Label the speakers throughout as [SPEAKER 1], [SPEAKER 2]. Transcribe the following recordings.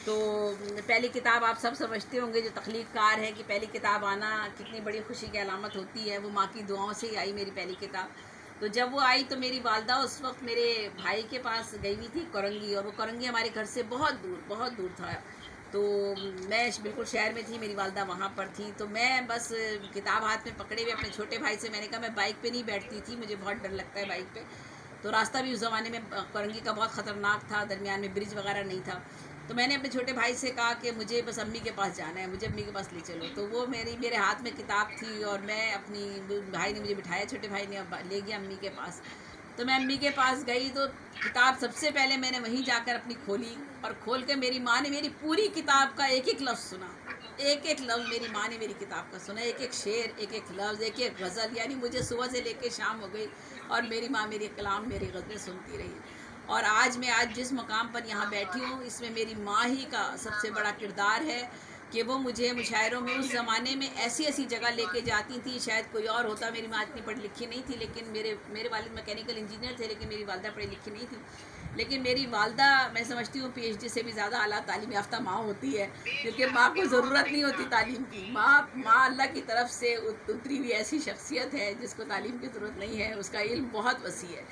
[SPEAKER 1] تو پہلی کتاب آپ سب سمجھتے ہوں گے جو تخلیق کار ہے کہ پہلی کتاب آنا کتنی بڑی خوشی کی علامت ہوتی ہے. وہ ماں کی دعاؤں سے ہی آئی میری پہلی کتاب. تو جب وہ آئی تو میری والدہ اس وقت میرے بھائی کے پاس گئی ہوئی تھی کورنگی, اور وہ کورنگی ہمارے گھر سے بہت دور تھا. تو میں بالکل شہر میں تھی, میری والدہ وہاں پر تھی. تو میں بس کتاب ہاتھ میں پکڑے ہوئے اپنے چھوٹے بھائی سے, میں نے کہا میں بائک پہ نہیں بیٹھتی تھی, مجھے بہت ڈر لگتا ہے بائک پہ. تو راستہ بھی اس زمانے میں کورنگی کا بہت خطرناک تھا, درمیان میں برج وغیرہ نہیں تھا. تو میں نے اپنے چھوٹے بھائی سے کہا کہ مجھے بس امی کے پاس جانا ہے, مجھے امی کے پاس لے چلو. تو وہ میرے ہاتھ میں کتاب تھی, اور میں اپنی بھائی نے مجھے بٹھایا, چھوٹے بھائی نے لے گیا امی کے پاس. تو میں امی کے پاس گئی تو کتاب سب سے پہلے میں نے وہیں جا کر اپنی کھولی, اور کھول کے میری ماں نے میری پوری کتاب کا ایک ایک لفظ سنا, ایک ایک لفظ میری ماں نے میری کتاب کا سنا, ایک ایک شعر, ایک ایک لفظ, ایک ایک غزل. یعنی مجھے صبح سے لے کے شام ہو گئی اور میری ماں میری کلام, میری غزلیں سنتی رہی. اور آج جس مقام پر یہاں بیٹھی ہوں, اس میں میری ماں ہی کا سب سے بڑا کردار ہے کہ وہ مجھے مشاعروں میں اس زمانے میں ایسی جگہ لے کے جاتی تھی. شاید کوئی اور ہوتا, میری ماں اتنی پڑھی لکھی نہیں تھی, لیکن میرے والد میکینیکل انجینئر تھے, لیکن میری والدہ پڑھی لکھی نہیں تھی. لیکن میری والدہ میں سمجھتی ہوں PhD سے بھی زیادہ اعلیٰ تعلیم یافتہ ماں ہوتی ہے, کیونکہ ماں کو ضرورت نہیں ہوتی تعلیم کی. ماں اللہ کی طرف سے اتری ہوئی ایسی شخصیت ہے جس کو تعلیم کی ضرورت نہیں ہے, اس کا علم بہت وسیع ہے.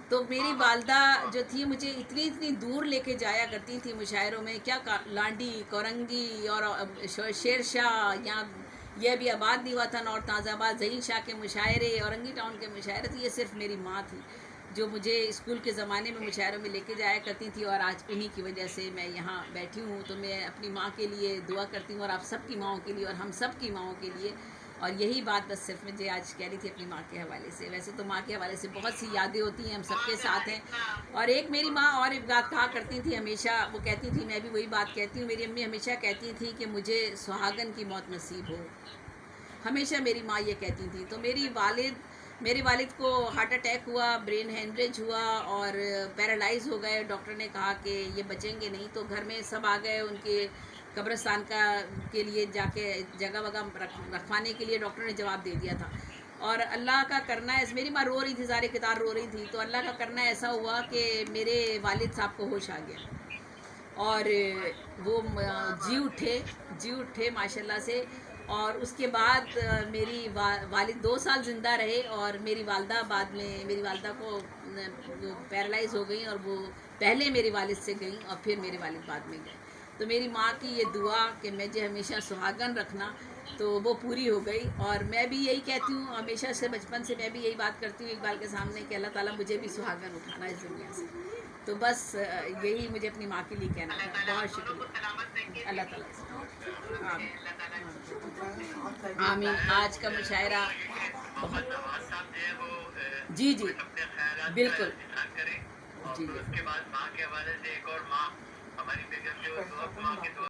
[SPEAKER 1] تو میری والدہ جو تھی مجھے اتنی دور لے کے جایا کرتی تھی مشاعروں میں, کیا لانڈی, کورنگی اور شیر شاہ, یا یہ بھی آباد نہیں ہوا تھا نارتھ تازہ آباد, ظہیر شاہ کے مشاعرے, اورنگی ٹاؤن کے مشاعرے تھے. یہ صرف میری ماں تھی جو مجھے اسکول کے زمانے میں مشاعروں میں لے کے جایا کرتی تھی, اور آج انہی کی وجہ سے میں یہاں بیٹھی ہوں. تو میں اپنی ماں کے لیے دعا کرتی ہوں, اور آپ سب کی ماؤں کے لیے, اور ہم سب کی ماؤں کے لیے. اور یہی بات بس صرف مجھے آج کہہ رہی تھی اپنی ماں کے حوالے سے. ویسے تو ماں کے حوالے سے بہت سی یادیں ہوتی ہیں, ہم سب کے ساتھ ہیں. اور ایک میری ماں اور ایک بات کہا کرتی تھی ہمیشہ, وہ کہتی تھی, میں بھی وہی بات کہتی ہوں, میری امی ہمیشہ کہتی تھی کہ مجھے سہاگن کی موت نصیب ہو. ہمیشہ میری ماں یہ کہتی تھی. تو میرے والد کو ہارٹ اٹیک ہوا, برین ہیمریج ہوا, اور پیرالائز ہو گئے. ڈاکٹر نے کہا کہ یہ بچیں گے نہیں. تو گھر میں سب آ گئے, ان کے قبرستان کے لیے جا کے جگہ وگہ رکھوانے کے لیے ڈاکٹر نے جواب دے دیا تھا. اور اللہ کا کرنا ہے, میری ماں رو رہی تھی, زار قطار رو رہی تھی. تو اللہ کا کرنا ایسا ہوا کہ میرے والد صاحب کو ہوش آ گیا, اور وہ جی اٹھے ماشاء اللہ سے. اور اس کے بعد میری والد 2 سال زندہ رہے, اور میری والدہ بعد میں, میری والدہ کو پیرالائز ہو گئیں, اور وہ پہلے میرے والد سے گئیں, اور پھر میرے والد بعد میں گئے. تو میری ماں کی یہ دعا کہ مجھے ہمیشہ سہاگن رکھنا, تو وہ پوری ہو گئی. اور میں بھی یہی کہتی ہوں ہمیشہ سے, بچپن سے میں بھی یہی بات کرتی ہوں اقبال کے سامنے, کہ اللہ تعالیٰ مجھے بھی سہاگن اٹھانا اس دنیا سے. تو بس یہی مجھے اپنی ماں کے لیے کہنا تھا. بہت شکریہ. اللہ تعالیٰ آمین. آج کا مشاعرہ بہت, جی بالکل, جی.